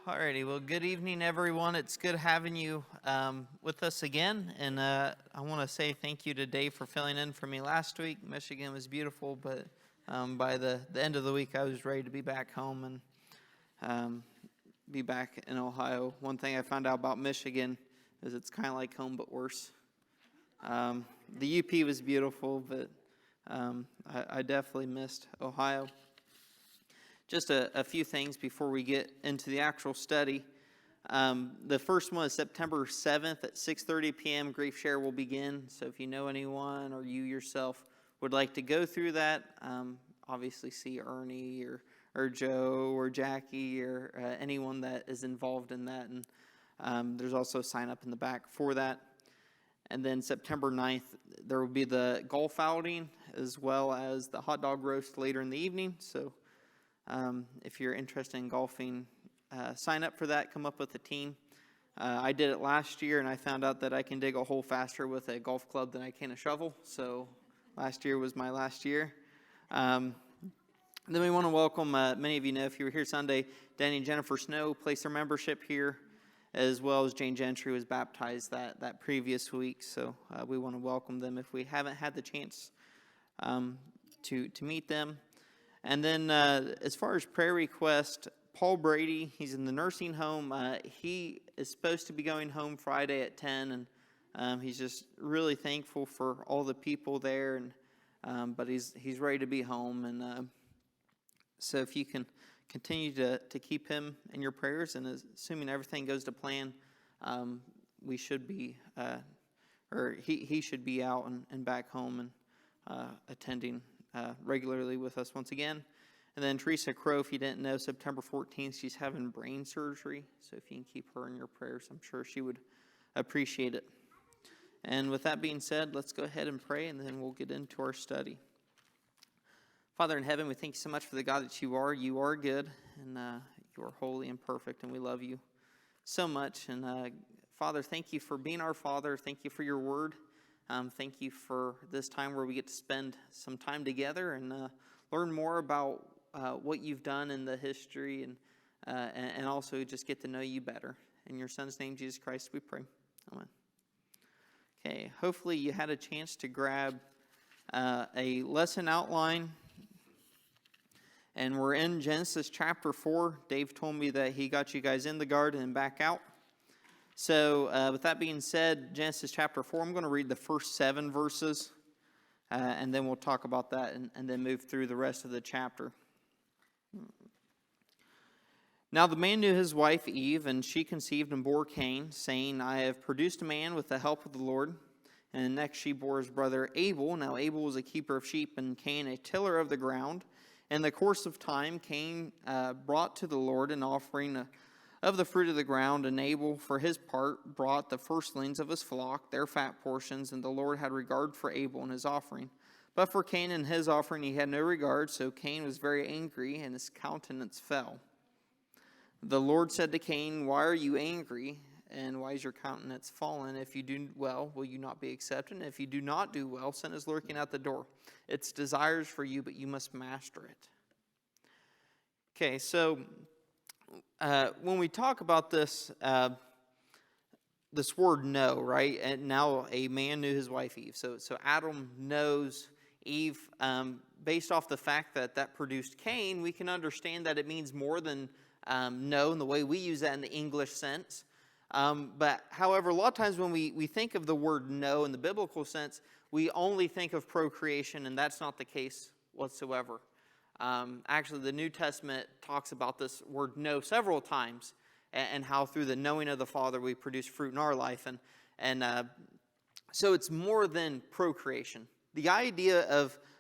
Alrighty, well, good evening, everyone. It's good having you with us again, and I want to say thank you to Dave for filling in for me last week. Michigan was beautiful, but by the end of the week, I was ready to be back home and be back in Ohio. One thing I found out about Michigan is it's kind of like home, but worse. The UP was beautiful, but I definitely missed Ohio. Just a few things before we get into the actual study. The first one is September 7th at 6:30 p.m. Grief Share will begin. So if you know anyone or you yourself would like to go through that, obviously see Ernie or Joe or Jackie or anyone that is involved in that. And there's also a sign up in the back for that. And then September 9th, there will be the golf outing as well as the hot dog roast later in the evening. So if you're interested in golfing, sign up for that. Come up with a team. I did it last year, and I found out that I can dig a hole faster with a golf club than I can a shovel. So last year was my last year. Then we want to welcome, many of you know if you were here Sunday, Danny and Jennifer Snow placed their membership here, as well as Jane Gentry was baptized that previous week. So we want to welcome them if we haven't had the chance to meet them. And then as far as prayer request, Paul Brady, he's in the nursing home. He is supposed to be going home Friday at 10, and he's just really thankful for all the people there. And but he's ready to be home. And so if you can continue to keep him in your prayers, and assuming everything goes to plan, we should be, or he should be out and back home and attending regularly with us once again. And then Teresa Crow, if you didn't know, September 14th, she's having brain surgery. So if you can keep her in your prayers, I'm sure she would appreciate it. And with that being said, let's go ahead and pray, and then we'll get into our study. Father in heaven, we thank you so much for the God that you are. You are good, and you are holy and perfect, and we love you so much. And Father, thank you for being our Father. Thank you for your word. Thank you for this time where we get to spend some time together and learn more about what you've done in the history and also just get to know you better. In your Son's name, Jesus Christ, we pray. Amen. Okay, hopefully you had a chance to grab a lesson outline. And we're in Genesis chapter 4. Dave told me that he got you guys in the garden and back out. So with that being said, Genesis chapter 4, I'm going to read the first 7 verses, and then we'll talk about that and then move through the rest of the chapter. Now the man knew his wife Eve, and she conceived and bore Cain, saying, I have produced a man with the help of the Lord. And next she bore his brother Abel. Now Abel was a keeper of sheep, and Cain a tiller of the ground. In the course of time, Cain brought to the Lord an offering of the fruit of the ground, and Abel, for his part, brought the firstlings of his flock, their fat portions, and the Lord had regard for Abel and his offering. But for Cain and his offering he had no regard, so Cain was very angry, and his countenance fell. The Lord said to Cain, Why are you angry, and why is your countenance fallen? If you do well, will you not be accepted? And if you do not do well, sin is lurking at the door. Its desires for you, but you must master it. Okay, so when we talk about this word know, right? And now a man knew his wife Eve. So Adam knows Eve. Based off the fact that produced Cain, we can understand that it means more than know in the way we use that in the English sense. But however, a lot of times when we think of the word know in the biblical sense, we only think of procreation, and that's not the case whatsoever. Actually, the New Testament talks about this word know several times, and how through the knowing of the Father we produce fruit in our life. And so it's more than procreation. The idea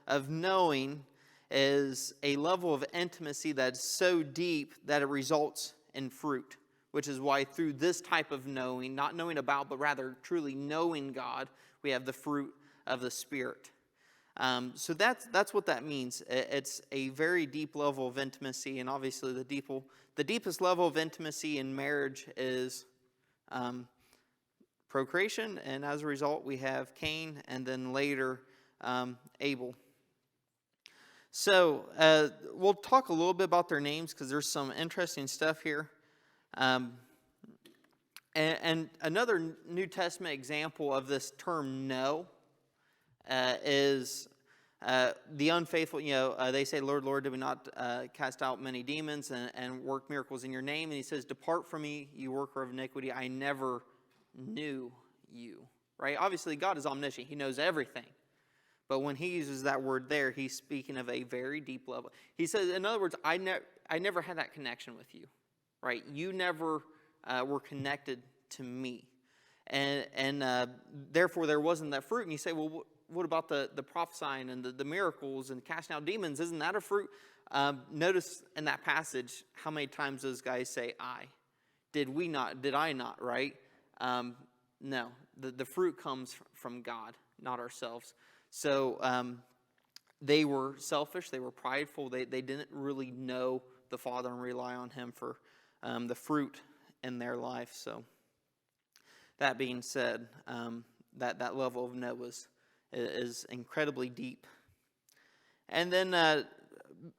of knowing is a level of intimacy that's so deep that it results in fruit, which is why through this type of knowing, not knowing about, but rather truly knowing God, we have the fruit of the Spirit. So that's what that means. It's a very deep level of intimacy, and obviously the deepest level of intimacy in marriage is procreation, and as a result we have Cain and then later Abel. So we'll talk a little bit about their names because there's some interesting stuff here. Um, and another New Testament example of this term "no" is the unfaithful. They say, "Lord, Lord, did we not cast out many demons and work miracles in your name?" And he says, "Depart from me, you worker of iniquity. I never knew you." Right? Obviously, God is omniscient. He knows everything. But when he uses that word there, he's speaking of a very deep level. He says, in other words, I never had that connection with you. Right? You never were connected to me. And therefore, there wasn't that fruit. And you say, well, what about the prophesying and the miracles and casting out demons? Isn't that a fruit? Notice in that passage how many times those guys say, I. Did we not? Did I not? Right? No. The fruit comes from God, not ourselves. So they were selfish. They were prideful. They didn't really know the Father and rely on him for the fruit in their life. So that being said, that level of no is incredibly deep. And then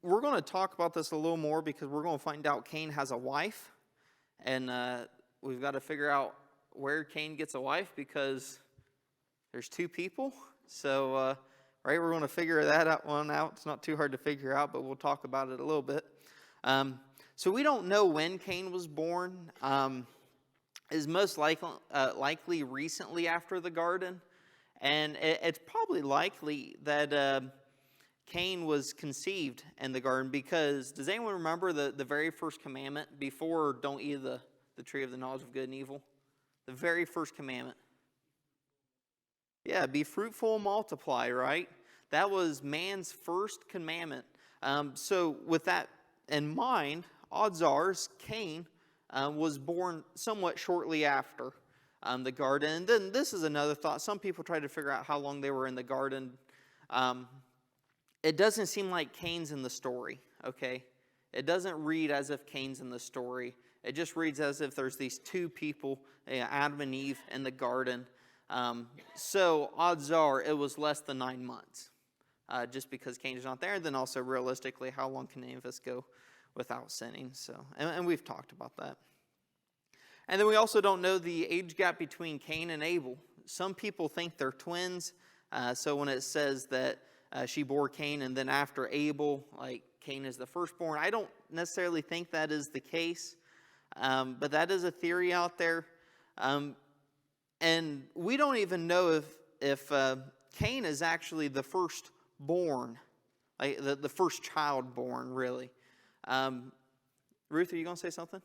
we're going to talk about this a little more because we're going to find out Cain has a wife. And we've got to figure out where Cain gets a wife because there's two people. So, right, we're going to figure that one out. It's not too hard to figure out, but we'll talk about it a little bit. So we don't know when Cain was born. Is most likely recently after the garden. And it's probably likely that Cain was conceived in the garden because, does anyone remember the very first commandment before don't eat of the tree of the knowledge of good and evil? The very first commandment. Yeah, be fruitful and multiply, right? That was man's first commandment. So with that in mind, odds are Cain was born somewhat shortly after the garden. And then this is another thought. Some people try to figure out how long they were in the garden. It doesn't seem like Cain's in the story, okay? It doesn't read as if Cain's in the story. It just reads as if there's these two people, Adam and Eve, in the garden. So odds are it was less than 9 months, just because Cain is not there. And then also realistically, how long can any of us go without sinning? So, and we've talked about that. And then we also don't know the age gap between Cain and Abel. Some people think they're twins. So when it says that she bore Cain and then after Abel, like Cain is the firstborn, I don't necessarily think that is the case. But that is a theory out there. And we don't even know if Cain is actually the firstborn, like the first child born, really. Ruth, are you going to say something?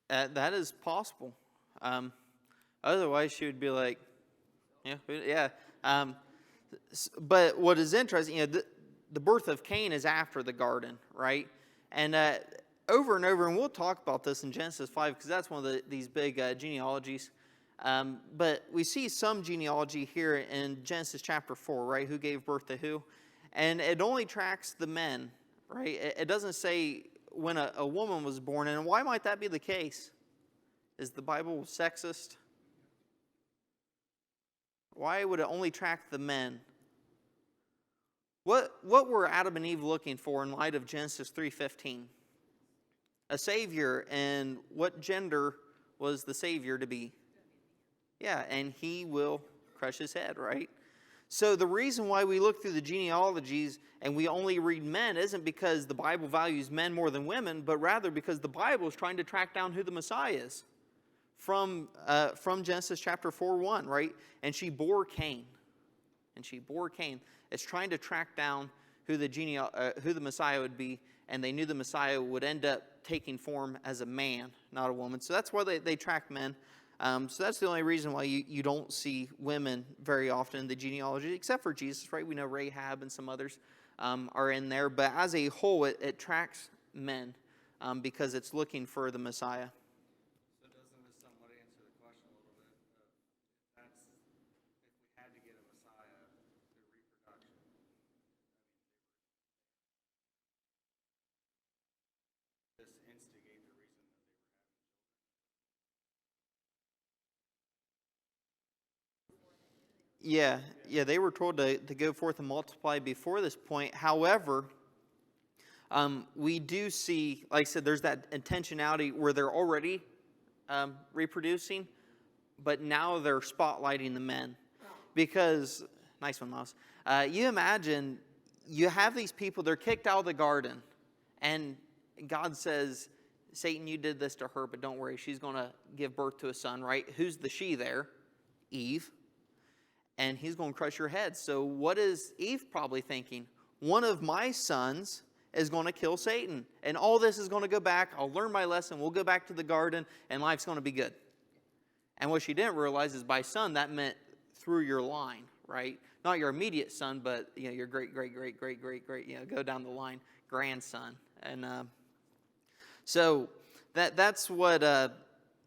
That is possible. Otherwise, she would be like, yeah. But what is interesting, the birth of Cain is after the garden, right? And over and over, and we'll talk about this in Genesis 5 because that's one of these big genealogies. But we see some genealogy here in Genesis chapter 4, right? Who gave birth to who? And it only tracks the men, right? It doesn't say when a woman was born. And why might that be the case? Is the Bible sexist? Why would it only track the men? What were Adam and Eve looking for in light of Genesis 3:15? A Savior, and what gender was the Savior to be? Yeah, and he will crush his head, right? So the reason why we look through the genealogies and we only read men isn't because the Bible values men more than women, but rather because the Bible is trying to track down who the Messiah is. From Genesis chapter 4:1, right? And she bore Cain. And she bore Cain. It's trying to track down who the Messiah would be, and they knew the Messiah would end up taking form as a man, not a woman. So that's why they track men. So that's the only reason why you don't see women very often in the genealogy, except for Jesus, right? We know Rahab and some others are in there. But as a whole, it tracks men because it's looking for the Messiah. Yeah, they were told to go forth and multiply before this point. However, we do see, like I said, there's that intentionality where they're already reproducing, but now they're spotlighting the men. Because, nice one, Miles. You imagine you have these people, they're kicked out of the garden, and God says, Satan, you did this to her, but don't worry, she's going to give birth to a son, right? Who's the she there? Eve. And he's going to crush your head. So what is Eve probably thinking? One of my sons is going to kill Satan. And all this is going to go back. I'll learn my lesson. We'll go back to the garden, and life's going to be good. And what she didn't realize is by son, that meant through your line, right? Not your immediate son, but your great, go down the line, grandson. And so that's what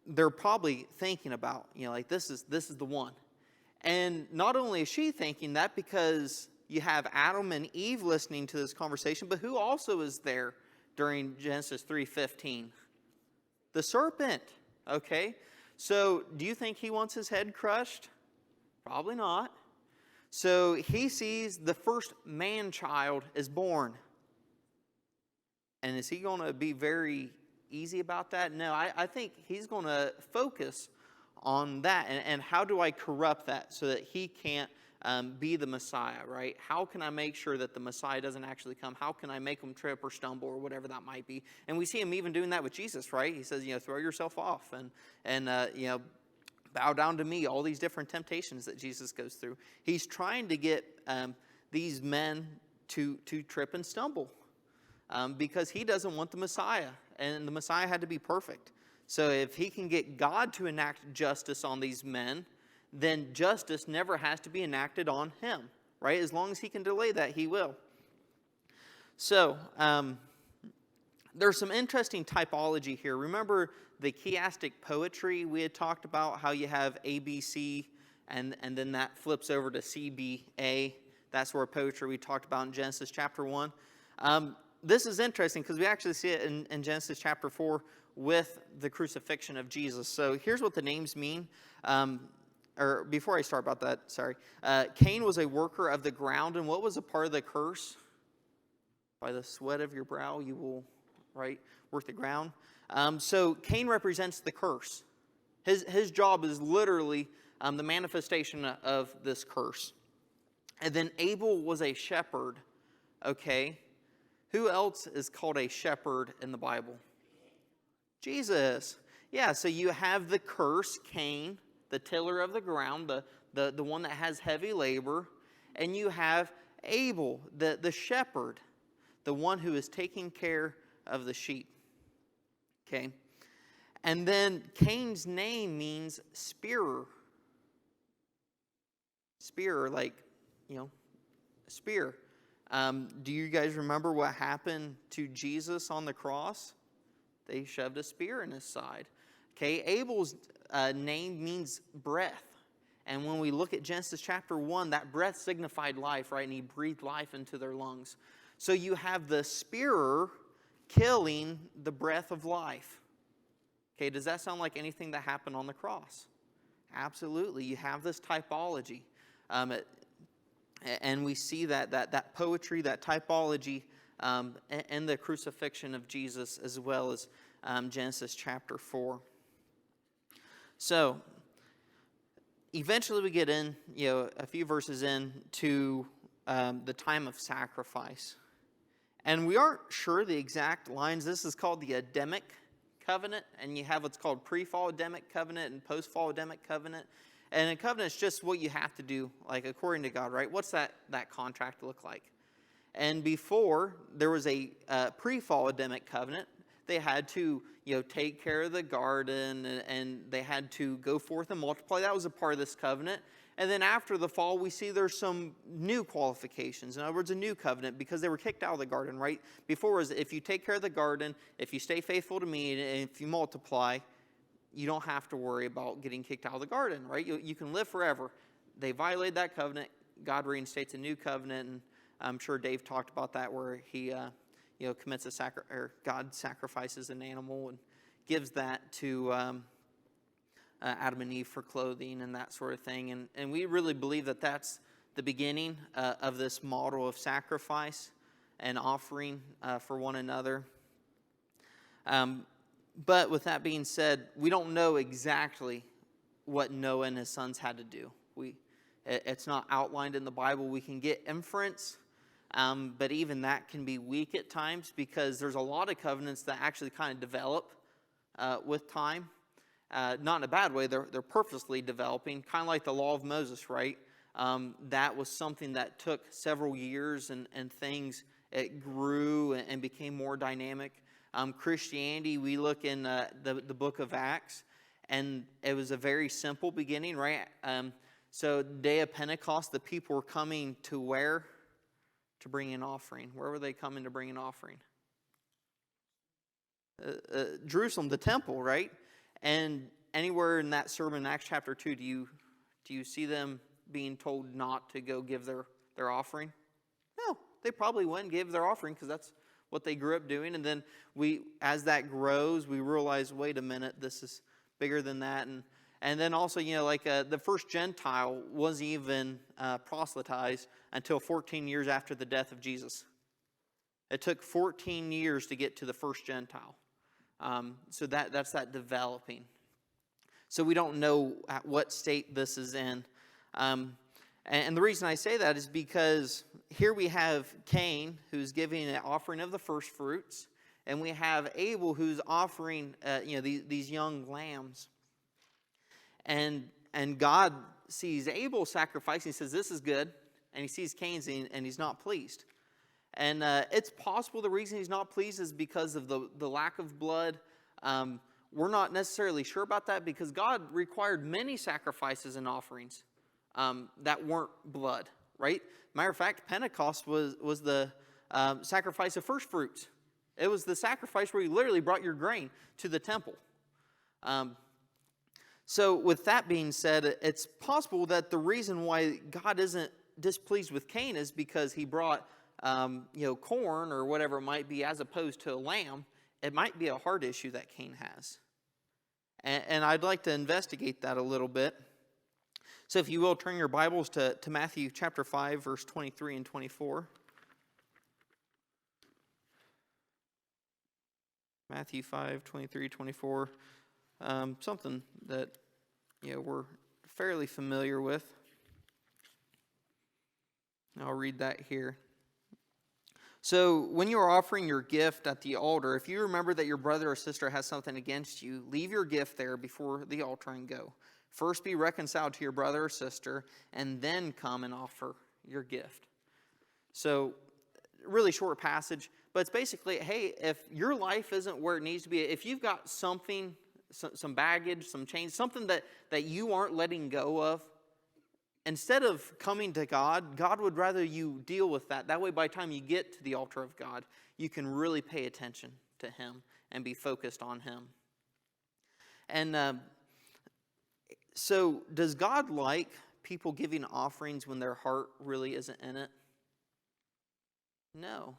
they're probably thinking about. Like this is the one. And not only is she thinking that, because you have Adam and Eve listening to this conversation, but who also is there during Genesis 3:15? The serpent, okay? So do you think he wants his head crushed? Probably not. So he sees the first man-child is born. And is he going to be very easy about that? No, I think he's going to focus on that. And how do I corrupt that so that he can't be the Messiah, right? How can I make sure that the Messiah doesn't actually come? How can I make him trip or stumble or whatever that might be? And we see him even doing that with Jesus, right? He says, throw yourself off and bow down to me, all these different temptations that Jesus goes through. He's trying to get these men to trip and stumble because he doesn't want the Messiah, and the Messiah had to be perfect. So if he can get God to enact justice on these men, then justice never has to be enacted on him, right? As long as he can delay that, he will. So there's some interesting typology here. Remember the chiastic poetry we had talked about, how you have ABC and then that flips over to CBA. That's where poetry we talked about in Genesis chapter 1. This is interesting because we actually see it in Genesis chapter 4 with the crucifixion of Jesus. So here's what the names mean. Or before I start about that, sorry. Cain was a worker of the ground, and what was a part of the curse? By the sweat of your brow you will, right, work the ground. So Cain represents the curse. His job is literally the manifestation of this curse. And then Abel was a shepherd, okay? Who else is called a shepherd in the Bible? Jesus. Yeah, so you have the curse, Cain, the tiller of the ground, the one that has heavy labor, and you have Abel, the shepherd, the one who is taking care of the sheep. Okay? And then Cain's name means spearer. Spearer, like, spear. Do you guys remember what happened to Jesus on the cross? They shoved a spear in his side. Okay, Abel's name means breath. And when we look at Genesis chapter 1, that breath signified life, right? And he breathed life into their lungs. So you have the spearer killing the breath of life. Okay, does that sound like anything that happened on the cross? Absolutely. You have this typology. And we see that poetry, that typology, and the crucifixion of Jesus, as well as Genesis chapter 4. So, eventually we get in, a few verses in to the time of sacrifice. And we aren't sure the exact lines. This is called the Adamic covenant, and you have what's called pre-fall Adamic covenant and post-fall Adamic covenant. And a covenant is just what you have to do, like according to God, right? What's that contract look like? And before, there was a pre-fall Adamic covenant. They had to, take care of the garden, and they had to go forth and multiply. That was a part of this covenant. And then after the fall, we see there's some new qualifications. In other words, a new covenant, because they were kicked out of the garden, right? Before was, if you take care of the garden, if you stay faithful to me, and if you multiply, you don't have to worry about getting kicked out of the garden, right? You can live forever. They violated that covenant. God reinstates a new covenant, and I'm sure Dave talked about that, where he, commits or God sacrifices an animal and gives that to Adam and Eve for clothing and that sort of thing. And we really believe that that's the beginning of this model of sacrifice and offering for one another. But with that being said, we don't know exactly what Noah and his sons had to do. It's not outlined in the Bible. We can get inference, but even that can be weak at times because there's a lot of covenants that actually kind of develop with time. Not in a bad way. They're purposely developing, kind of like the law of Moses, right? That was something that took several years and things, it grew and became more dynamic. Christianity, we look in the book of Acts, and it was a very simple beginning, right? So day of Pentecost, the people were coming to where? To bring an offering. Where were they coming to bring an offering? Jerusalem, the temple, right? And anywhere in that sermon in Acts chapter 2, do you see them being told not to go give their offering? No, they probably went and gave their offering because that's what they grew up doing. And then as that grows, we realize, wait a minute, this is bigger than that. And then also, the first Gentile wasn't even proselytized until 14 years after the death of Jesus. It took 14 years to get to the first Gentile. So that's that developing. So we don't know at what state this is in. And the reason I say that is because here we have Cain, who's giving an offering of the first fruits, and we have Abel, who's offering these young lambs. And God sees Abel's sacrifice, and he says, this is good. And he sees Cain's, and he's not pleased. And it's possible the reason he's not pleased is because of the lack of blood. We're not necessarily sure about that because God required many sacrifices and offerings that weren't blood, right? Matter of fact, Pentecost was the sacrifice of first fruits. It was the sacrifice where you literally brought your grain to the temple. So with that being said, it's possible that the reason why God isn't displeased with Cain is because he brought corn or whatever it might be as opposed to a lamb. It might be a heart issue that Cain has. And I'd like to investigate that a little bit. So if you will, turn your Bibles to Matthew chapter 5, verse 23 and 24. Matthew 5, 23, 24. Something that we're fairly familiar with. I'll read that here. So when you are offering your gift at the altar, if you remember that your brother or sister has something against you, leave your gift there before the altar and go. First be reconciled to your brother or sister, and then come and offer your gift. So, really short passage, but it's basically, hey, if your life isn't where it needs to be, if you've got something, some baggage, some change, something that you aren't letting go of, instead of coming to God, God would rather you deal with that. That way, by the time you get to the altar of God, you can really pay attention to Him and be focused on Him. And so, does God like people giving offerings when their heart really isn't in it? No.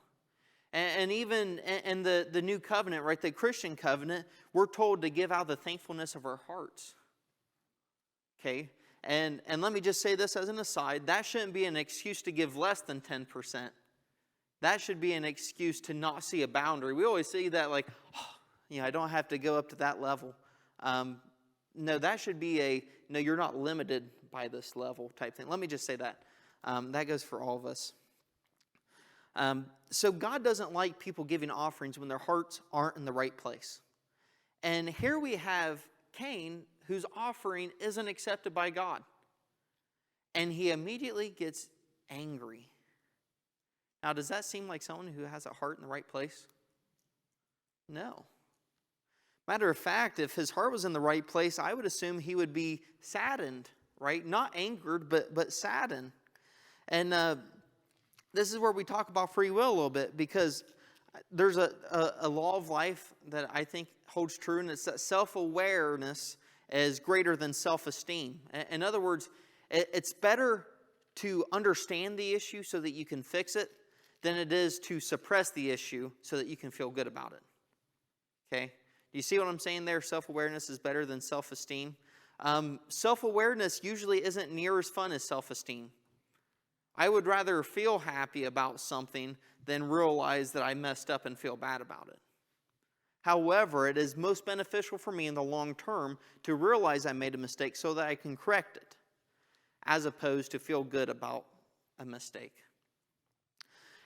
And even in the new covenant, right, the Christian covenant, we're told to give out the thankfulness of our hearts. Okay? And let me just say this as an aside, that shouldn't be an excuse to give less than 10%. That should be an excuse to not see a boundary. We always see that like, I don't have to go up to that level. No, that should be no, you're not limited by this level type thing. Let me just say that. That goes for all of us. So God doesn't like people giving offerings when their hearts aren't in the right place. And here we have Cain, whose offering isn't accepted by God. And he immediately gets angry. Now, does that seem like someone who has a heart in the right place? No. Matter of fact, if his heart was in the right place, I would assume he would be saddened, right? Not angered, but saddened. And this is where we talk about free will a little bit, because there's a law of life that I think holds true, and it's that self-awareness is greater than self-esteem. In other words, it's better to understand the issue so that you can fix it than it is to suppress the issue so that you can feel good about it. Okay? Do you see what I'm saying there? Self-awareness is better than self-esteem. Self-awareness usually isn't near as fun as self-esteem. I would rather feel happy about something than realize that I messed up and feel bad about it. However, it is most beneficial for me in the long term to realize I made a mistake so that I can correct it, as opposed to feel good about a mistake.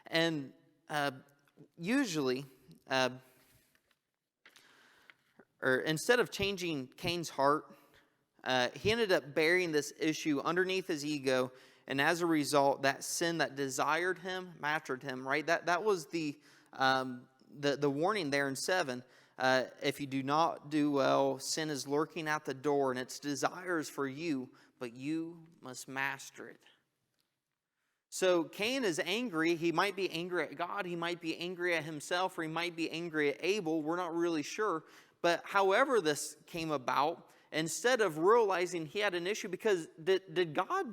And usually, or instead of changing Cain's heart, he ended up burying this issue underneath his ego, and as a result, that sin that desired him mastered him. Right? That was the warning there in 7. If you do not do well, sin is lurking at the door, and its desires for you, but you must master it. So Cain is angry. He might be angry at God. He might be angry at himself, or he might be angry at Abel. We're not really sure. But however this came about, instead of realizing he had an issue, because did God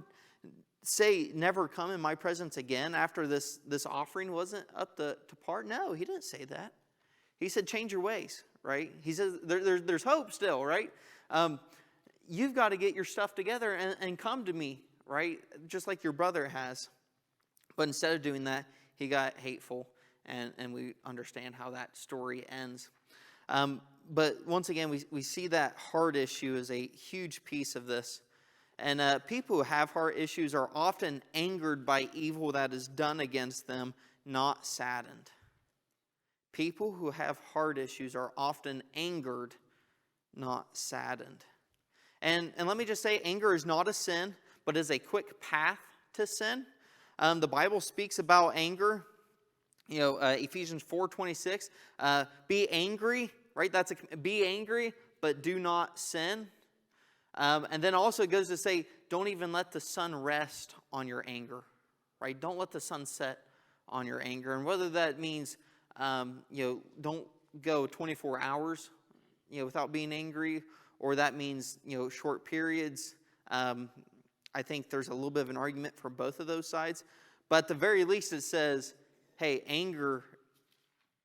say, never come in my presence again after this offering wasn't up to par? No, he didn't say that. He said, change your ways, right? He says, there's hope still, right? You've got to get your stuff together and come to me, right? Just like your brother has. But instead of doing that, he got hateful, and we understand how that story ends. But once again, we see that heart issue as a huge piece of this. And people who have heart issues are often angered by evil that is done against them, not saddened. People who have heart issues are often angered, not saddened. And let me just say, anger is not a sin, but is a quick path to sin. The Bible speaks about anger. Ephesians 4:26. Be angry, right? Be angry, but do not sin. And then also it goes to say, don't even let the sun rest on your anger, right? Don't let the sun set on your anger. And whether that means, don't go 24 hours, without being angry, or that means, short periods. I think there's a little bit of an argument for both of those sides. But at the very least it says, hey, anger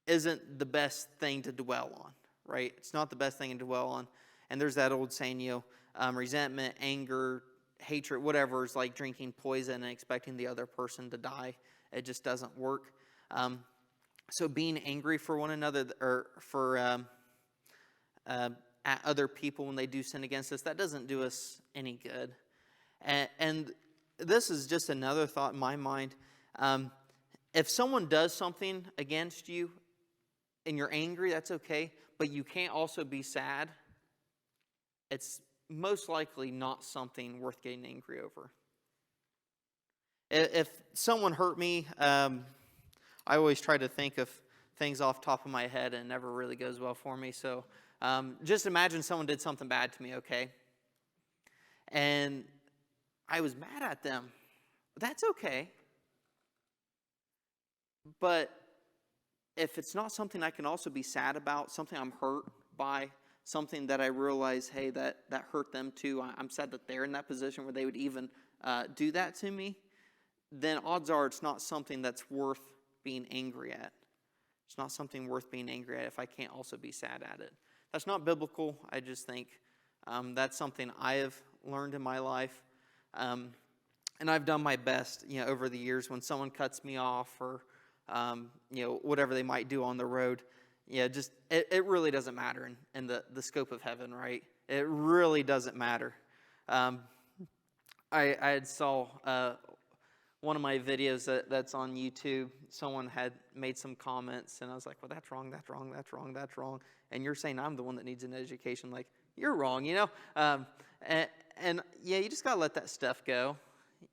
isn't the best thing to dwell on, right? It's not the best thing to dwell on. And there's that old saying, resentment, anger, hatred, whatever, is like drinking poison and expecting the other person to die. It just doesn't work. So being angry for one another, or for at other people when they do sin against us, that doesn't do us any good. And this is just another thought in my mind. If someone does something against you and you're angry, that's okay, but you can't also be sad, it's most likely not something worth getting angry over. If someone hurt me, I always try to think of things off the top of my head, and it never really goes well for me. So just imagine someone did something bad to me, okay? And I was mad at them. That's okay. But if it's not something I can also be sad about, something I'm hurt by, something that I realize, hey, that hurt them too, I'm sad that they're in that position where they would even do that to me, then odds are it's not something that's worth being angry at. It's not something worth being angry at if I can't also be sad at it. That's not biblical. I just think that's something I have learned in my life. And I've done my best, over the years when someone cuts me off or, whatever they might do on the road. It really doesn't matter in the scope of heaven, right? It really doesn't matter. I had saw one of my videos that's on YouTube. Someone had made some comments, and I was like, well, that's wrong, that's wrong, that's wrong, that's wrong. And you're saying I'm the one that needs an education. Like, you're wrong, And you just got to let that stuff go.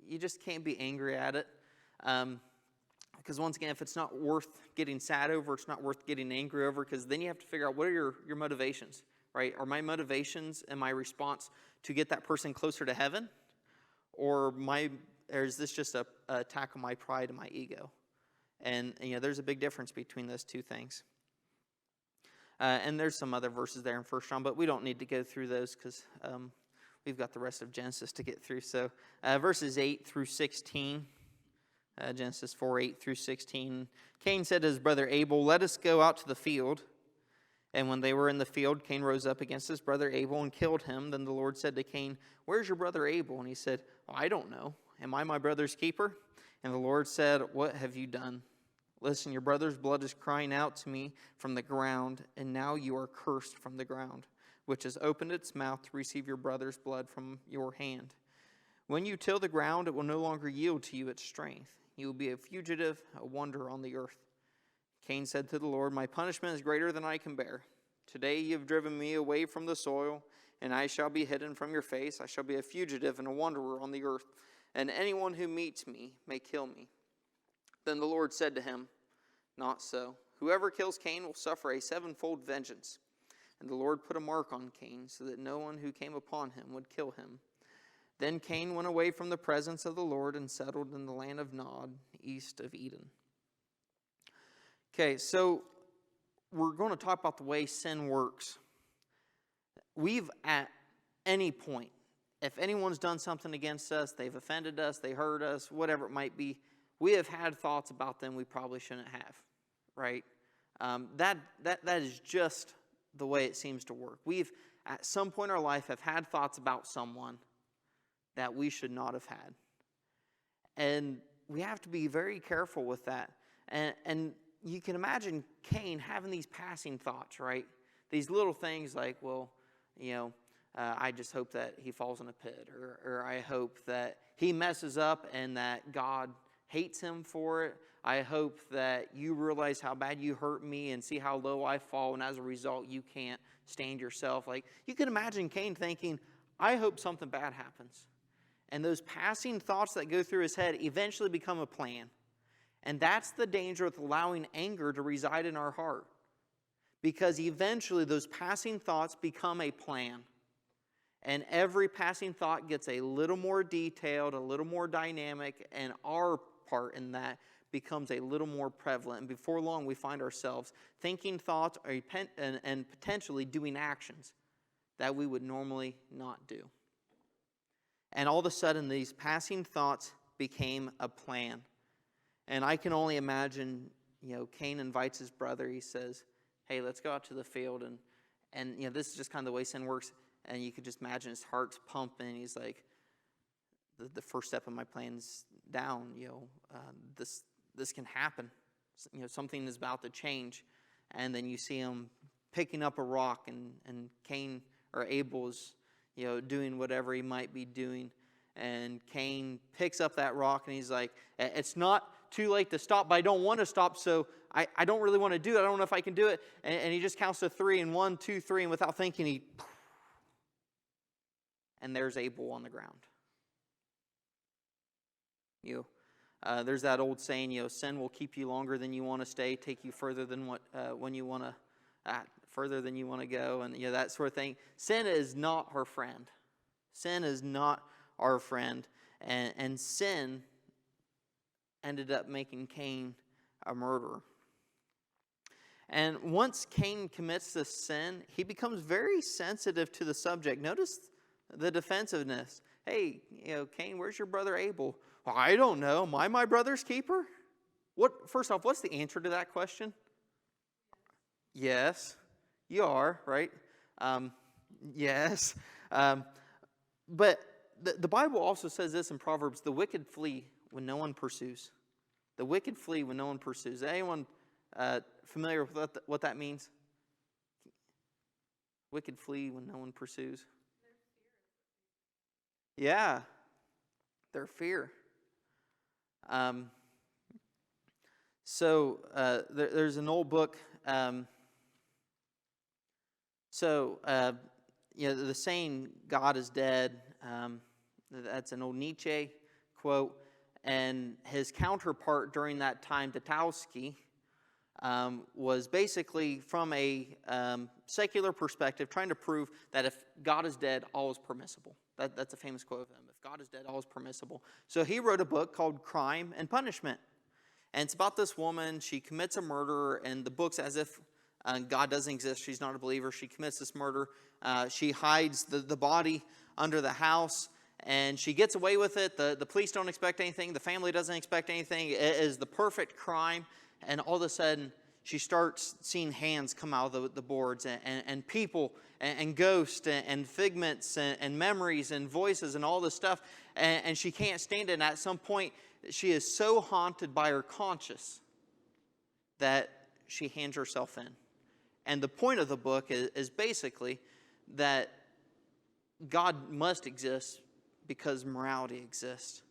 You just can't be angry at it. Because once again, if it's not worth getting sad over, it's not worth getting angry over, because then you have to figure out, what are your motivations, right? Are my motivations and my response to get that person closer to heaven? Or is this just a attack on my pride and my ego? And there's a big difference between those two things. And there's some other verses there in 1 John, but we don't need to go through those because we've got the rest of Genesis to get through. So verses 8 through 16, Genesis 4, 8 through 16. Cain said to his brother Abel, let us go out to the field. And when they were in the field, Cain rose up against his brother Abel and killed him. Then the Lord said to Cain, "Where's your brother Abel?" And he said, "Well, I don't know. Am I my brother's keeper?" And the Lord said, "What have you done? Listen, your brother's blood is crying out to me from the ground, and now you are cursed from the ground, which has opened its mouth to receive your brother's blood from your hand. When you till the ground, it will no longer yield to you its strength. You will be a fugitive, a wanderer on the earth." Cain said to the Lord, "My punishment is greater than I can bear. Today you have driven me away from the soil, and I shall be hidden from your face. I shall be a fugitive and a wanderer on the earth, and anyone who meets me may kill me." Then the Lord said to him, "Not so. Whoever kills Cain will suffer a sevenfold vengeance." And the Lord put a mark on Cain, so that no one who came upon him would kill him. Then Cain went away from the presence of the Lord and settled in the land of Nod, east of Eden. Okay, so we're going to talk about the way sin works. We've, at any point, if anyone's done something against us, they've offended us, they hurt us, whatever it might be, we have had thoughts about them we probably shouldn't have, right? That is just the way it seems to work. We've, at some point in our life, have had thoughts about someone that we should not have had. And we have to be very careful with that. And you can imagine Cain having these passing thoughts, right? These little things like, well, I just hope that he falls in a pit, or I hope that he messes up and that God hates him for it. I hope that you realize how bad you hurt me and see how low I fall, and as a result, you can't stand yourself. Like, you can imagine Cain thinking, I hope something bad happens. And those passing thoughts that go through his head eventually become a plan. And that's the danger with allowing anger to reside in our heart. Because eventually those passing thoughts become a plan. And every passing thought gets a little more detailed, a little more dynamic, and our part in that becomes a little more prevalent. And before long, we find ourselves thinking thoughts and potentially doing actions that we would normally not do. And all of a sudden, these passing thoughts became a plan. And I can only imagine, Cain invites his brother. He says, "Hey, let's go out to the field." And this is just kind of the way sin works. And you could just imagine his heart's pumping. He's like, the first step of my plan's down. This can happen. Something is about to change. And then you see him picking up a rock, and Cain or Abel's, doing whatever he might be doing. And Cain picks up that rock, and he's like, "It's not too late to stop, but I don't want to stop, so I don't really want to do it. I don't know if I can do it." And he just counts to 3, and 1, 2, 3, and without thinking, and there's Abel on the ground. There's that old saying, sin will keep you longer than you want to stay, take you further than further than you want to go, and that sort of thing. Sin is not our friend. Sin is not our friend, and sin ended up making Cain a murderer. And once Cain commits this sin, he becomes very sensitive to the subject. Notice the defensiveness. "Hey, Cain, where's your brother Abel?" "Well, I don't know. Am I my brother's keeper?" First off, what's the answer to that question? Yes, you are, right? Yes. But the Bible also says this in Proverbs: the wicked flee when no one pursues. The wicked flee when no one pursues. Is anyone familiar with what that means? Wicked flee when no one pursues. Yeah, their fear. There's an old book. The saying "God is dead." That's an old Nietzsche quote, and his counterpart during that time, Tatowski, was basically from a secular perspective trying to prove that if God is dead, all is permissible. That's a famous quote of him. If God is dead, all is permissible. So he wrote a book called Crime and Punishment. And it's about this woman. She commits a murder, and the book's as if God doesn't exist. She's not a believer. She commits this murder. She hides the body under the house, and she gets away with it. The police don't expect anything. The family doesn't expect anything. It is the perfect crime. And all of a sudden, she starts seeing hands come out of the boards, and people, and ghosts, and figments, and memories, and voices, and all this stuff. And she can't stand it. And at some point, she is so haunted by her conscience that she hands herself in. And the point of the book is basically that God must exist because morality exists.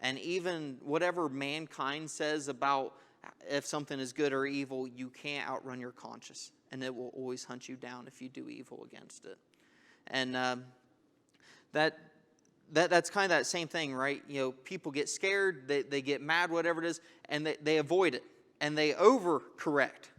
And even whatever mankind says about if something is good or evil, you can't outrun your conscience. And it will always hunt you down if you do evil against it. And that's kind of that same thing, right? You know, people get scared, they get mad, whatever it is, and they avoid it. And they overcorrect,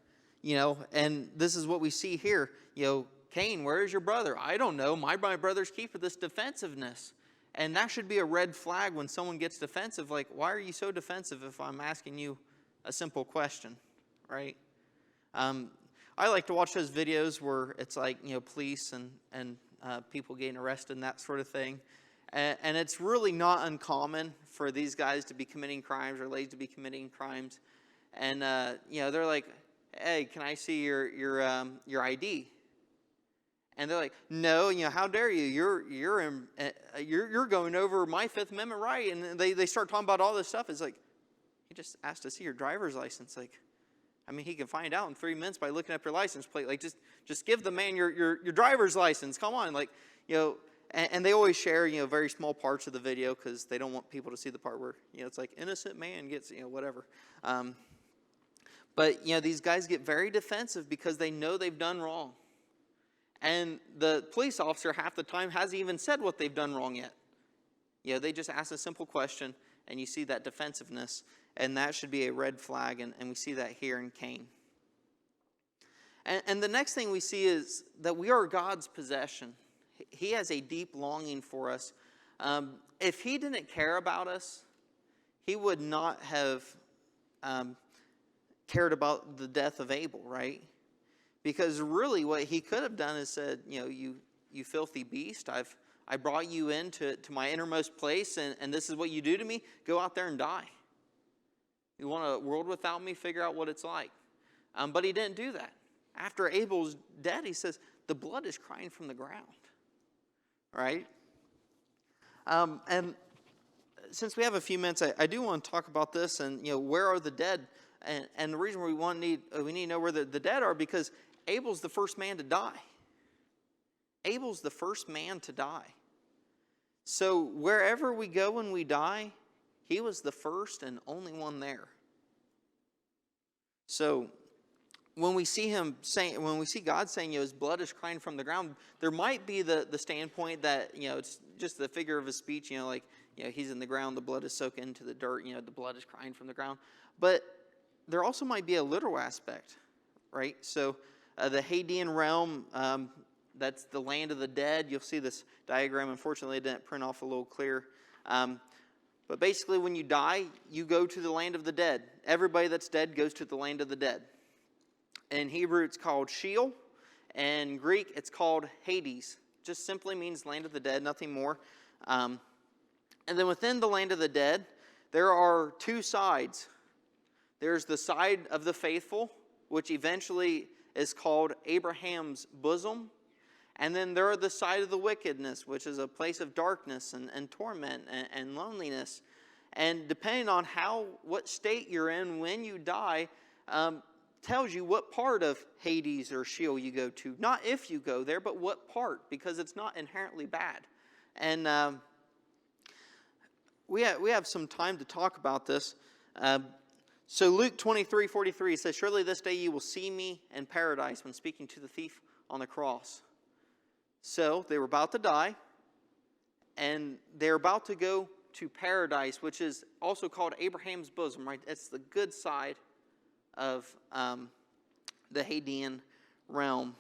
you know. And this is what we see here. You know, Cain, where is your brother? I don't know. My brother's keeper, this defensiveness. And that should be a red flag when someone gets defensive. Like, why are you so defensive if I'm asking you a simple question, right? I like to watch those videos where it's like, you know, police and people getting arrested and that sort of thing. And it's really not uncommon for these guys to be committing crimes or ladies to be committing crimes. And, you know, they're like, hey, can I see your ID? And they're like, no, you know, how dare you? You're going over my Fifth Amendment right. And they start talking about all this stuff. It's like, he just asked to see your driver's license. Like, I mean, he can find out in 3 minutes by looking up your license plate. Like, just give the man your driver's license. Come on, like, you know. And they always share, you know, very small parts of the video because they don't want people to see the part where, you know, it's like innocent man gets, you know, whatever. But, you know, these guys get very defensive because they know they've done wrong. And the police officer half the time hasn't even said what they've done wrong yet. You know, they just ask a simple question, and you see that defensiveness. And that should be a red flag, and we see that here in Cain. And the next thing we see is that we are God's possession. He has a deep longing for us. If he didn't care about us, he would not have cared about the death of Abel, right? Because really what he could have done is said, you know, you filthy beast, I brought you into my innermost place, and this is what you do to me. Go out there and die. You want a world without me? Figure out what it's like. But he didn't do that. After Abel's dead, he says, the blood is crying from the ground. Right? And since we have a few minutes, I do want to talk about this. And, you know, where are the dead? And the reason we need to know where the dead are, because Abel's the first man to die. Abel's the first man to die. So wherever we go when we die, he was the first and only one there. So when we see God saying, you know, his blood is crying from the ground, there might be the standpoint that, you know, it's just the figure of his speech, you know, like, you know, he's in the ground, the blood is soaked into the dirt, you know, the blood is crying from the ground. But there also might be a literal aspect, right? So the Hadean realm, that's the land of the dead. You'll see this diagram. Unfortunately, it didn't print off a little clear. But basically, when you die, you go to the land of the dead. Everybody that's dead goes to the land of the dead. In Hebrew, it's called Sheol. In Greek, it's called Hades. Just simply means land of the dead, nothing more. And then within the land of the dead, there are two sides. There's the side of the faithful, which eventually is called Abraham's bosom. And then there are the side of the wickedness, which is a place of darkness and torment and loneliness. And depending on what state you're in when you die, tells you what part of Hades or Sheol you go to. Not if you go there, but what part, because it's not inherently bad. And we have some time to talk about this. So Luke 23:43 says, surely this day you will see me in paradise, when speaking to the thief on the cross. So they were about to die, and they're about to go to paradise, which is also called Abraham's bosom, right? It's the good side of the Hadean realm.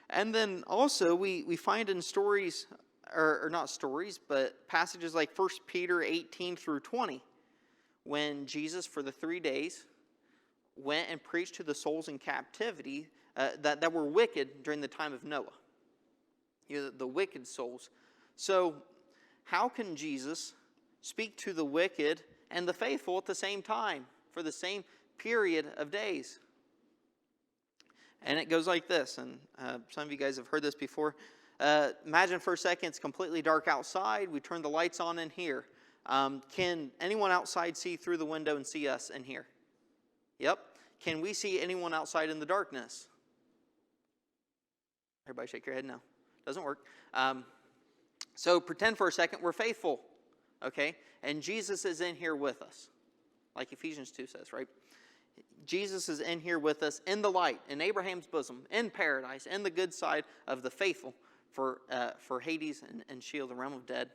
And then also we find in stories, or not stories, but passages like 1 Peter 18 through 20, when Jesus for the 3 days went and preached to the souls in captivity that were wicked during the time of Noah. You know, the wicked souls. So how can Jesus speak to the wicked and the faithful at the same time for the same period of days. And it goes like this, and some of you guys have heard this before. Imagine for a second it's completely dark outside. We turn the lights on in here. Can anyone outside see through the window and see us in here? Yep. Can we see anyone outside in the darkness? Everybody shake your head no. Doesn't work. So pretend for a second we're faithful, okay? And Jesus is in here with us, like Ephesians 2 says, right? Jesus is in here with us in the light, in Abraham's bosom, in paradise, in the good side of the faithful for Hades and Sheol, the realm of dead.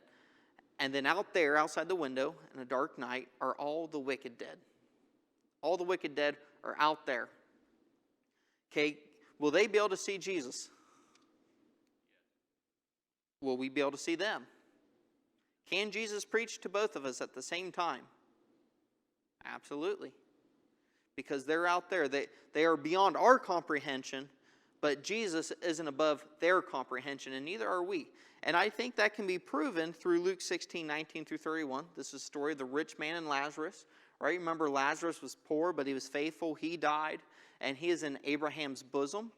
And then out there, outside the window, in a dark night, are all the wicked dead. All the wicked dead are out there. Okay, will they be able to see Jesus? Will we be able to see them? Can Jesus preach to both of us at the same time? Absolutely. Because they're out there. They are beyond our comprehension, but Jesus isn't above their comprehension, and neither are we. And I think that can be proven through Luke 16, 19 through 31. This is the story of the rich man and Lazarus. Right? Remember, Lazarus was poor, but he was faithful. He died, and he is in Abraham's bosom.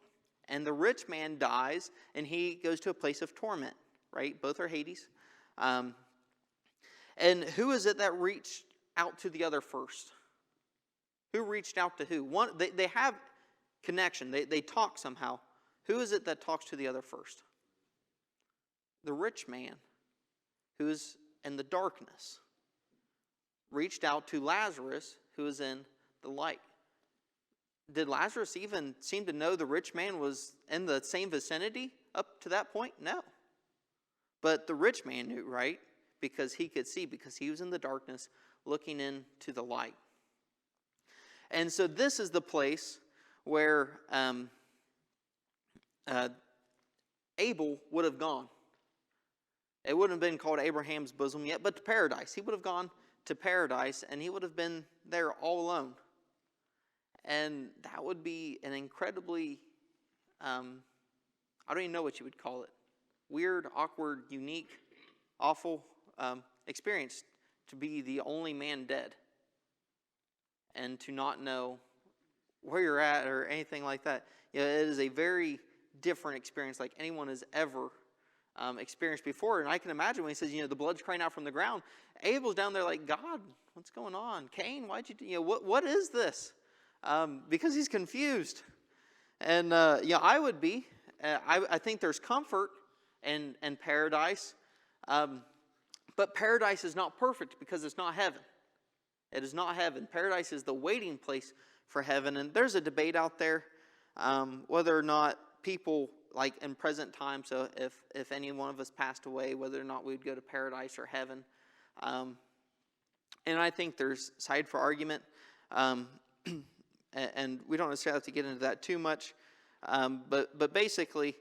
And the rich man dies, and he goes to a place of torment. Right? Both are Hades. And who is it that reached out to the other first? Who reached out to who? One, they have connection. They talk somehow. Who is it that talks to the other first? The rich man, who is in the darkness, reached out to Lazarus, who is in the light. Did Lazarus even seem to know the rich man was in the same vicinity up to that point? No. But the rich man knew, right? Because he could see, because he was in the darkness looking into the light. And so this is the place where Abel would have gone. It wouldn't have been called Abraham's bosom yet, but to paradise. He would have gone to paradise, and he would have been there all alone. And that would be an incredibly, I don't even know what you would call it, weird, awkward, unique, awful experience to be the only man dead and to not know where you're at or anything like that. You know, it is a very different experience like anyone has ever experienced before. And I can imagine when he says, the blood's crying out from the ground, Abel's down there like, God, what's going on? Cain, why'd you do, what is this? Because he's confused. And, I would be. I think there's comfort in paradise. But paradise is not perfect because it's not heaven. It is not heaven. Paradise is the waiting place for heaven. And there's a debate out there whether or not people, like in present time, so if any one of us passed away, whether or not we would go to paradise or heaven. And I think there's side for argument. And we don't necessarily have to get into that too much. But basically,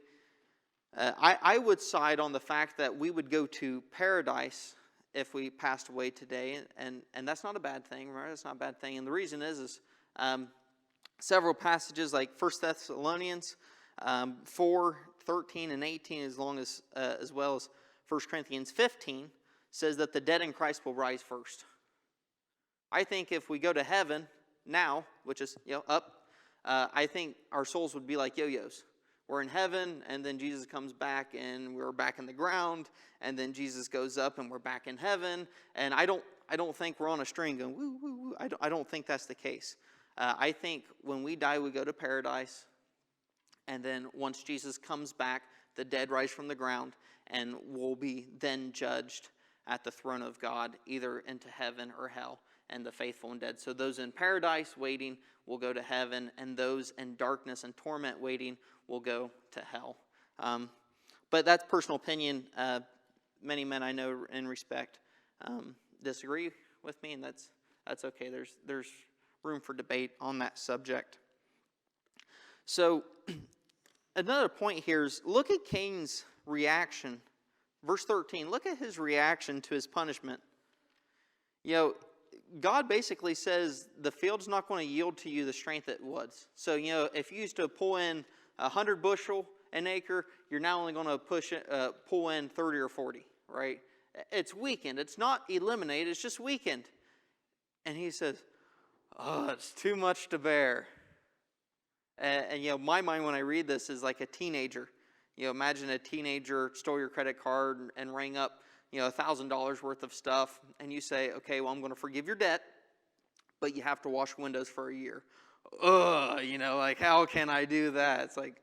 I would side on the fact that we would go to paradise if we passed away today, and that's not a bad thing, right? That's not a bad thing, and the reason is several passages like 1 Thessalonians 4, 13, and 18, as well as 1 Corinthians 15, says that the dead in Christ will rise first. I think if we go to heaven now, which is up, I think our souls would be like yo-yos. We're in heaven, and then Jesus comes back, and we're back in the ground, and then Jesus goes up, and we're back in heaven. And I don't think we're on a string going woo woo woo. I don't think that's the case. I think when we die, we go to paradise, and then once Jesus comes back, the dead rise from the ground, and we'll be then judged at the throne of God, either into heaven or hell, and the faithful and dead. So those in paradise waiting will go to heaven, and those in darkness and torment waiting will go to hell. But that's personal opinion. Many men I know and respect disagree with me, and that's okay. There's room for debate on that subject. So another point here is look at Cain's reaction. Verse 13, look at his reaction to his punishment. God basically says the field's not going to yield to you the strength it was. So, if you used to pull in 100 bushel an acre, you're now only going to pull in 30 or 40, right? It's weakened. It's not eliminated. It's just weakened. And he says, oh, it's too much to bear. And my mind when I read this is like a teenager. Imagine a teenager stole your credit card and rang up, $1,000 worth of stuff, and you say, okay, well, I'm going to forgive your debt, but you have to wash windows for a year. Ugh, like, how can I do that? It's like,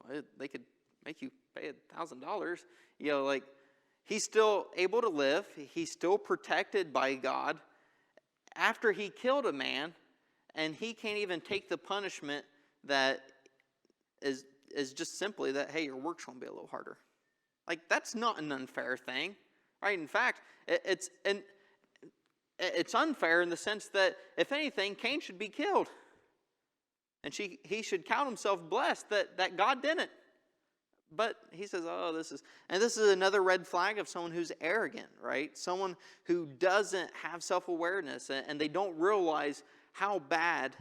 well, they could make you pay $1,000. Like, he's still able to live. He's still protected by God after he killed a man, and he can't even take the punishment that is just simply that, hey, your work's going to be a little harder. Like, that's not an unfair thing, right? In fact, it's unfair in the sense that, if anything, Cain should be killed. And he should count himself blessed that God didn't. But he says, this is another red flag of someone who's arrogant, right? Someone who doesn't have self-awareness, and they don't realize how bad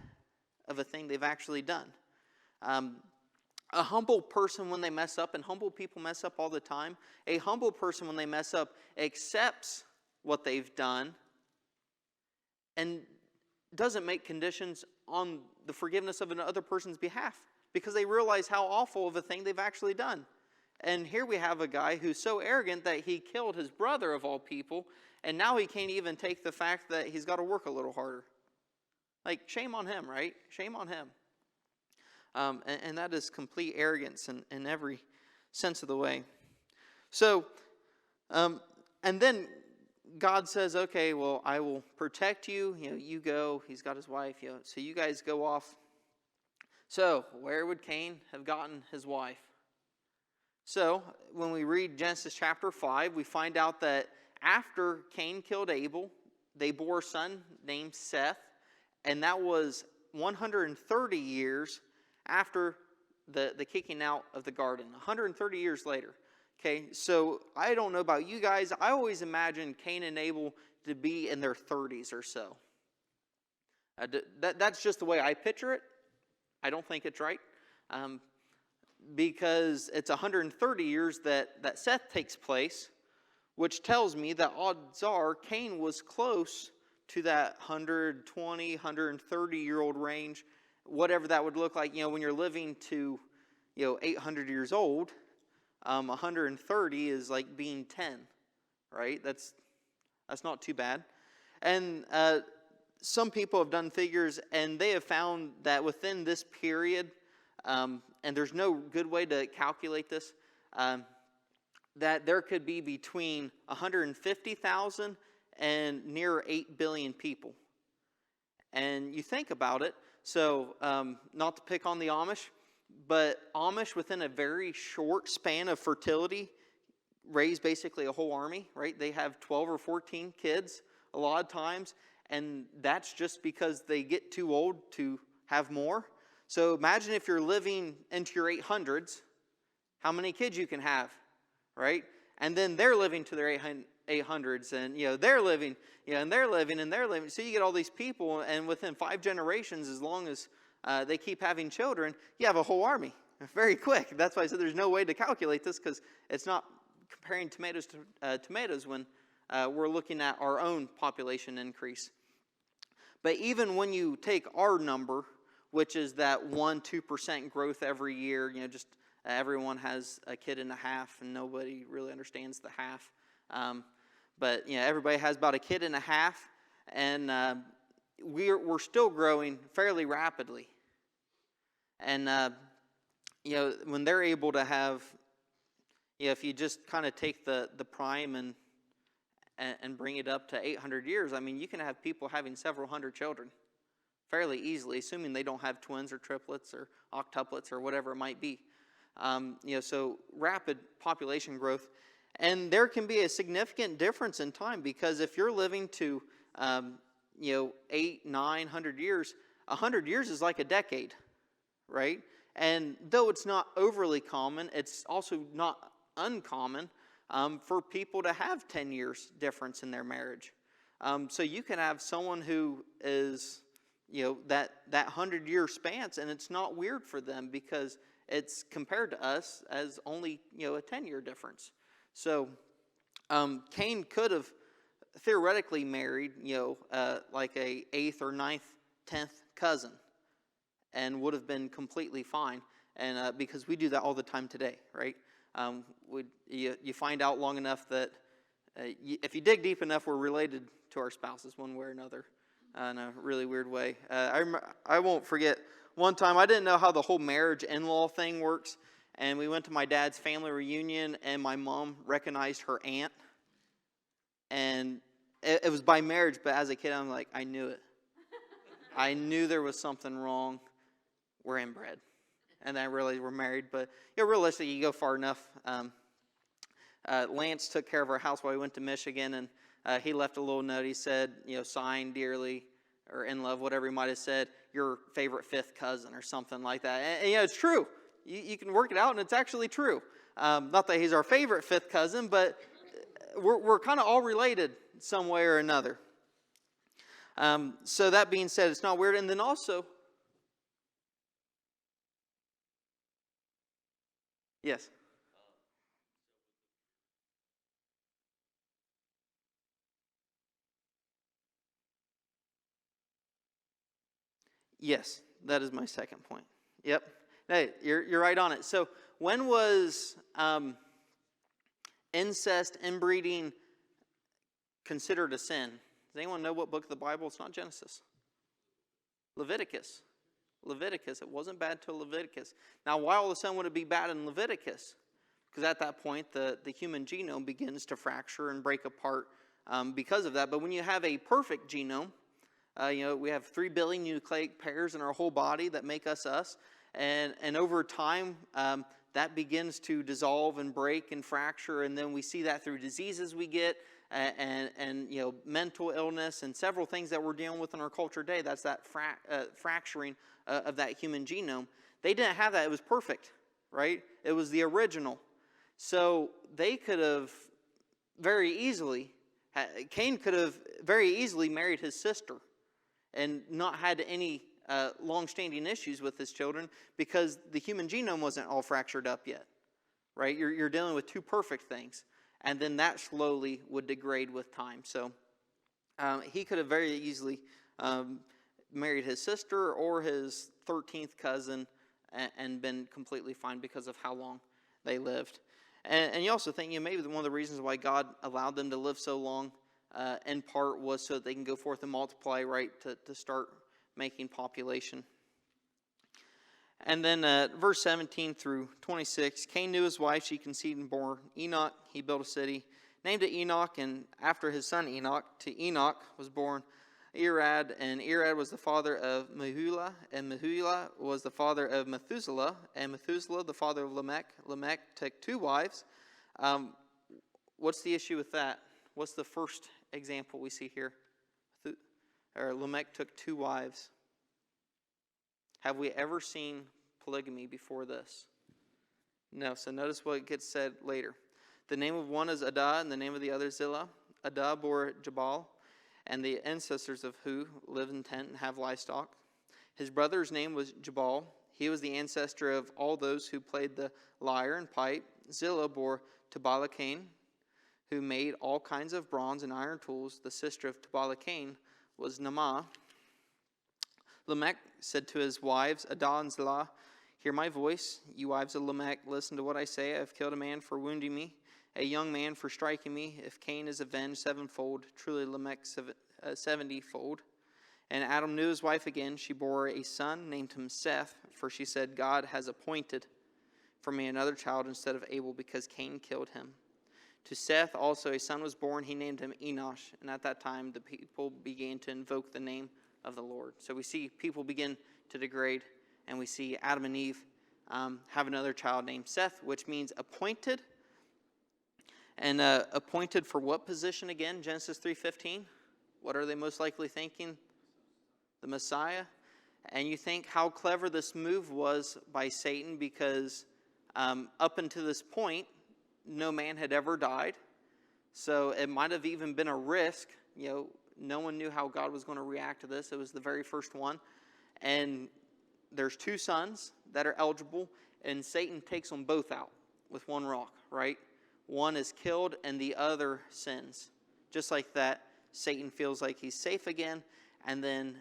of a thing they've actually done. A humble person, when they mess up, and humble people mess up all the time, a humble person, when they mess up, accepts what they've done and doesn't make conditions on the forgiveness of another person's behalf, because they realize how awful of a thing they've actually done. And here we have a guy who's so arrogant that he killed his brother of all people, and now he can't even take the fact that he's got to work a little harder. Like, shame on him, right? Shame on him. And that is complete arrogance in every sense of the way. So, and then God says, okay, well, I will protect you. You go. He's got his wife. So you guys go off. So, where would Cain have gotten his wife? So, when we read Genesis chapter 5, we find out that after Cain killed Abel, they bore a son named Seth, and that was 130 years after the kicking out of the garden, 130 years later. Okay, so I don't know about you guys. I always imagine Cain and Abel to be in their 30s or so. That's just the way I picture it. I don't think it's right. Because it's 130 years that Seth takes place, which tells me that odds are Cain was close to that 120, 130-year-old range, whatever that would look like. When you're living to 800 years old, 130 is like being 10, right? That's not too bad. And some people have done figures, and they have found that within this period, and there's no good way to calculate this, that there could be between 150,000 and near 8 billion people. And you think about it, so not to pick on the Amish, but Amish within a very short span of fertility raise basically a whole army, right? They have 12 or 14 kids a lot of times, and that's just because they get too old to have more. So imagine if you're living into your 800s, how many kids you can have, right? And then they're living to their 800s, and they're living, and they're living, and they're living. So you get all these people, and within 5 generations, as long as they keep having children, you have a whole army very quick. That's why I said there's no way to calculate this, because it's not comparing tomatoes to tomatoes when we're looking at our own population increase. But even when you take our number, which is that 1-2% growth every year, just everyone has a kid and a half, and nobody really understands the half. But everybody has about a kid and a half, and we're still growing fairly rapidly. And when they're able to have, if you just kind of take the prime and bring it up to 800 years, I mean, you can have people having several hundred children fairly easily, assuming they don't have twins or triplets or octuplets or whatever it might be. So rapid population growth. And there can be a significant difference in time, because if you're living to, 800-900 years, 100 years is like a decade, right? And though it's not overly common, it's also not uncommon for people to have 10 years difference in their marriage. So you can have someone who is, that 100-year span, and it's not weird for them because it's compared to us as only, a 10-year difference. So Cain could have theoretically married, like a 8th or 9th 10th cousin and would have been completely fine. And because we do that all the time today, right? You find out long enough that if you dig deep enough, we're related to our spouses one way or another in a really weird way. I won't forget one time, I didn't know how the whole marriage in-law thing works, and we went to my dad's family reunion, and my mom recognized her aunt, and it was by marriage, but as a kid, I'm like, I knew it. I knew there was something wrong. We're inbred. And then I realized we're married, but realistically, you go far enough. Lance took care of our house while we went to Michigan, and he left a little note. He said, signed dearly, or in love, whatever he might have said, your favorite fifth cousin or something like that. And it's true. You can work it out, and it's actually true. Not that he's our favorite fifth cousin, but we're kind of all related some way or another. So that being said, it's not weird. And then also, yes. Yes, that is my second point. Yep. Hey, you're right on it. So when was incest, inbreeding considered a sin? Does anyone know what book of the Bible? It's not Genesis. Leviticus. Leviticus. It wasn't bad till Leviticus. Now, why all of a sudden would it be bad in Leviticus? Because at that point, the human genome begins to fracture and break apart because of that. But when you have a perfect genome, we have 3 billion nucleic pairs in our whole body that make us us. And over time, that begins to dissolve and break and fracture. And then we see that through diseases we get and mental illness and several things that we're dealing with in our culture today. That's that fracturing of that human genome. They didn't have that. It was perfect, right? It was the original. So they could have very easily, Cain could have very easily married his sister and not had any long-standing issues with his children because the human genome wasn't all fractured up yet, right? You're dealing with two perfect things, and then that slowly would degrade with time. So he could have very easily married his sister or his 13th cousin and been completely fine because of how long they lived. And you also think, maybe one of the reasons why God allowed them to live so long in part was so that they can go forth and multiply, right, to start making population. And then verse 17 through 26, Cain knew his wife, she conceived and bore Enoch. He built a city, named it Enoch, and after his son Enoch, to Enoch was born Irad, and Irad was the father of Mehulah, and Mehulah was the father of Methuselah, and Methuselah the father of Lamech. Lamech took 2 wives. What's the issue with that? What's the first example we see here? Lamech took 2 wives. Have we ever seen polygamy before this? No. So notice what gets said later. The name of one is Adah, and the name of the other Zillah. Adah bore Jabal, and the ancestors of who live in tent and have livestock. His brother's name was Jabal. He was the ancestor of all those who played the lyre and pipe. Zillah bore Tubal-Cain, who made all kinds of bronze and iron tools. The sister of Tubal-Cain was Naamah. Lamech said to his wives, Adah and Zillah, hear my voice. You wives of Lamech, listen to what I say. I have killed a man for wounding me, a young man for striking me. If Cain is avenged 7-fold, truly Lamech 70-fold. And Adam knew his wife again. She bore a son, named him Seth, for she said, God has appointed for me another child instead of Abel, because Cain killed him. To Seth also a son was born. He named him Enosh. And at that time the people began to invoke the name of the Lord. So we see people begin to degrade, and we see Adam and Eve have another child named Seth, which means appointed. And appointed for what position again? Genesis 3:15. What are they most likely thinking? The Messiah. And you think how clever this move was by Satan, because up until this point, no man had ever died. So it might have even been a risk. No one knew how God was going to react to this. It was the very first one. And there's 2 sons that are eligible, and Satan takes them both out with one rock, right? One is killed and the other sins. Just like that, Satan feels like he's safe again, and then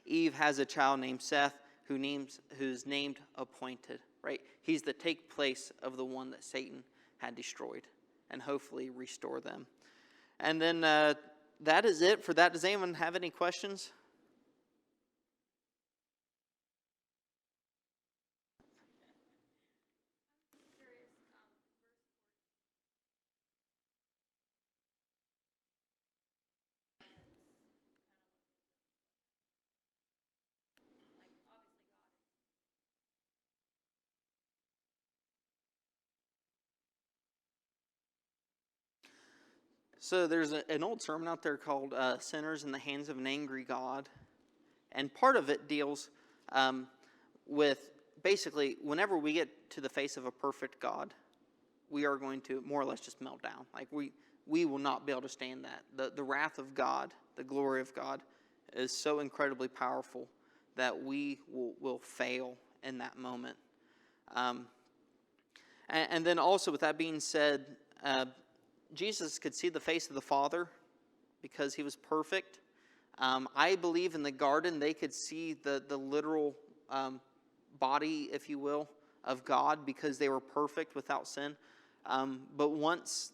Eve has a child named Seth, who's named Appointed, right? He's the take place of the one that Satan had destroyed, and hopefully restore them. And then that is it for that. Does anyone have any questions? So there's an old sermon out there called Sinners in the Hands of an Angry God. And part of it deals with basically whenever we get to the face of a perfect God, we are going to more or less just melt down. Like we will not be able to stand that. The wrath of God, the glory of God is so incredibly powerful that we will fail in that moment. And then also with that being said, Jesus could see the face of the Father because he was perfect. I believe in the garden they could see the literal body, if you will, of God because they were perfect without sin. But once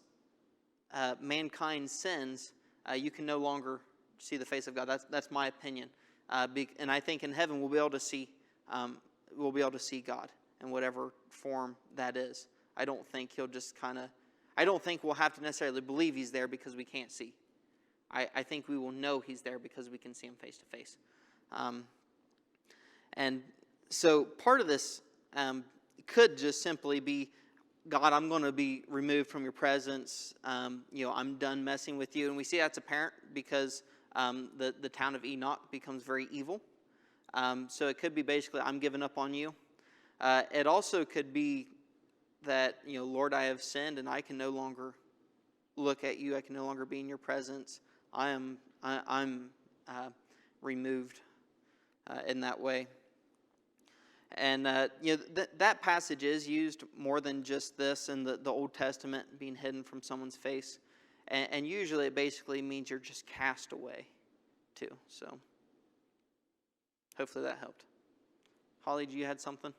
mankind sins, you can no longer see the face of God. That's my opinion. And I think in heaven we'll be able to see God in whatever form that is. I don't think he'll just I don't think we'll have to necessarily believe he's there because we can't see. I think we will know he's there because we can see him face to face. And so part of this could just simply be, God, I'm going to be removed from your presence. I'm done messing with you. And we see that's apparent because the town of Enoch becomes very evil. So it could be basically, I'm giving up on you. It also could be that, Lord, I have sinned and I can no longer look at you. I can no longer be in your presence. I'm removed in that way. And that passage is used more than just this in the Old Testament, being hidden from someone's face. And usually it basically means you're just cast away too. So hopefully that helped. Holly, you had something?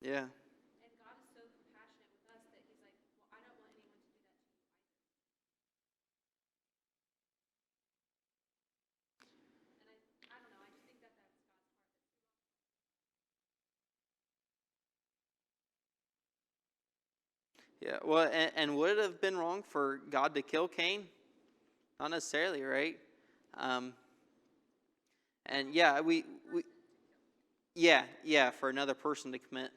Yeah. And God is so compassionate with us that he's like, well, I don't want anyone to do that to you either. And I don't know, I just think that that's God's heart. Yeah. Well, and would it have been wrong for God to kill Cain? Not necessarily, right? And yeah, for another person to commit.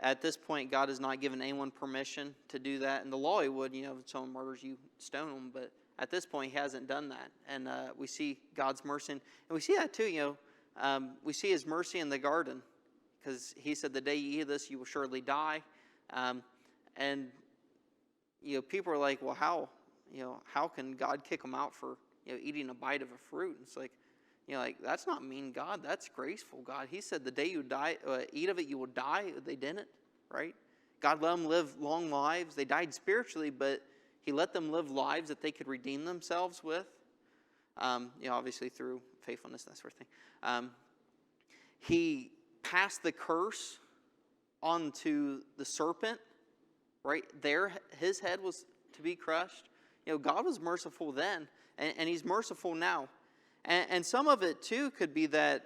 At this point, God has not given anyone permission to do that. In the law, he would, if someone murders you, stone them. But at this point, he hasn't done that. And we see God's mercy. And we see that too, we see his mercy in the garden. Because he said, the day you eat of this, you will surely die. And people are like, well, how can God kick them out for, eating a bite of a fruit? It's like, that's not mean God. That's graceful God. He said the day you eat of it, you will die. They didn't, right? God let them live long lives. They died spiritually, but he let them live lives that they could redeem themselves with. Obviously through faithfulness, that sort of thing. He passed the curse onto the serpent, right? There, his head was to be crushed. God was merciful then, and he's merciful now. And some of it, too, could be that,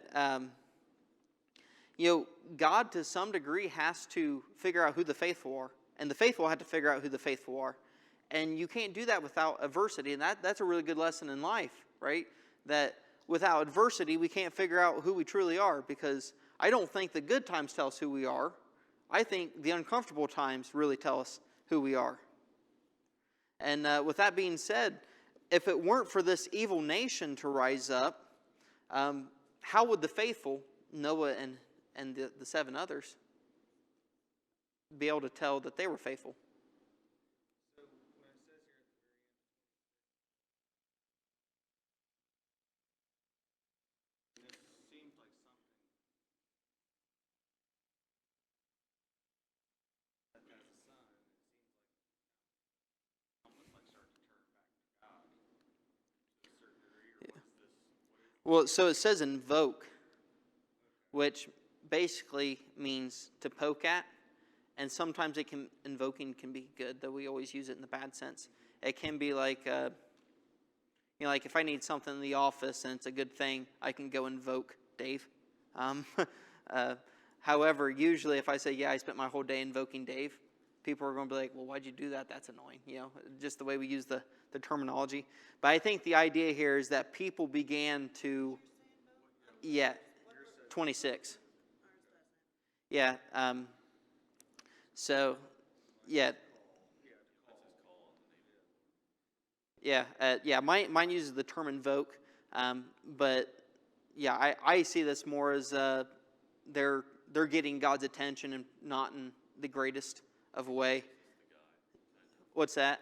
God, to some degree, has to figure out who the faithful are. And the faithful have to figure out who the faithful are. And you can't do that without adversity. And that's a really good lesson in life, right? That without adversity, we can't figure out who we truly are. Because I don't think the good times tell us who we are. I think the uncomfortable times really tell us who we are. And with that being said, if it weren't for this evil nation to rise up, how would the faithful, Noah and the 7 others, be able to tell that they were faithful? Well, so it says invoke, which basically means to poke at. And sometimes invoking can be good, though we always use it in the bad sense. It can be like, like if I need something in the office and it's a good thing, I can go invoke Dave. Um, uh, However, usually if I say, yeah, I spent my whole day invoking Dave, people are going to be like, well, why'd you do that? That's annoying. Just the way we use the terminology. But I think the idea here is that people began to, yeah, 26. Yeah. So, yeah. Yeah. Mine uses the term invoke, but yeah, I see this more as they're getting God's attention and not in the greatest of a way. What's that?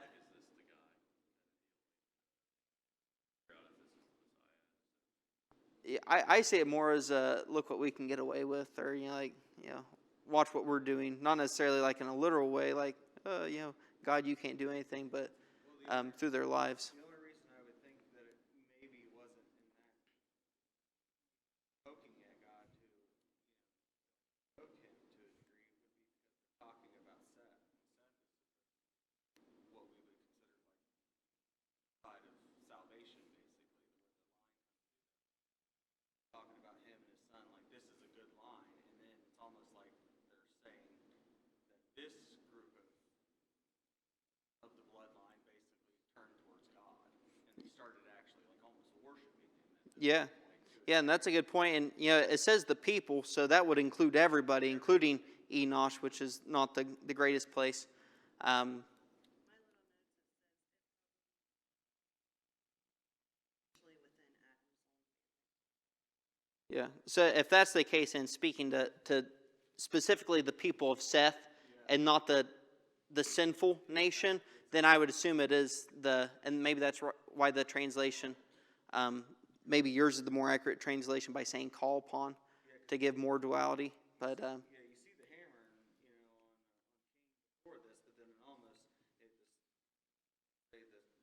Yeah, I see it more as look what we can get away with, or watch what we're doing. Not necessarily like in a literal way, like God, you can't do anything, but through their lives. The only reason I would think that it maybe wasn't in that poking at God to poke him to a degree would be because they're talking about Seth. And Seth is what we would consider like side of salvation, basically, where the line comes to them. Talking about him and his son, like this is a good line, and then it's almost like they're saying that this group of the bloodline basically turned towards God, and they started actually like almost worshiping him at this Yeah. point. Yeah, and that's a good point. And it says the people, so that would include everybody, including Enosh, which is not the greatest place. Um, yeah. So if that's the case, and speaking to specifically the people of Seth and not the sinful nation, then I would assume it is and maybe that's why the translation, maybe yours is the more accurate translation by saying call upon to give more duality. But Yeah, you see the hammer, on Cain before this, but then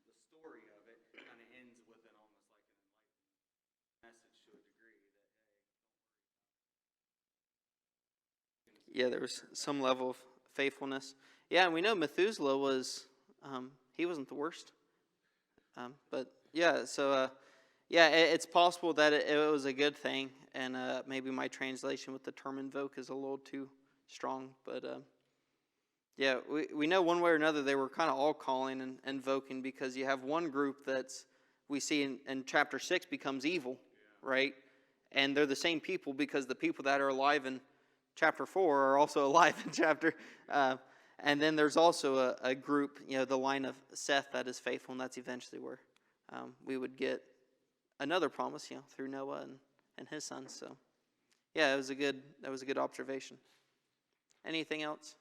the story of it kind of ends with an almost like an enlightened message to a degree that yeah, there was some level of faithfulness. Yeah, and we know Methuselah he wasn't the worst. But yeah, so yeah, it's possible that it was a good thing, and maybe my translation with the term invoke is a little too strong. But yeah, we know one way or another they were kind of all calling and invoking, because you have one group we see in chapter 6 becomes evil, right? And they're the same people, because the people that are alive in chapter 4 are also alive in chapter. And then there's also a group, the line of Seth, that is faithful, and that's eventually where we would get another promise, through Noah and his sons. So, yeah, that was a good observation. Anything else?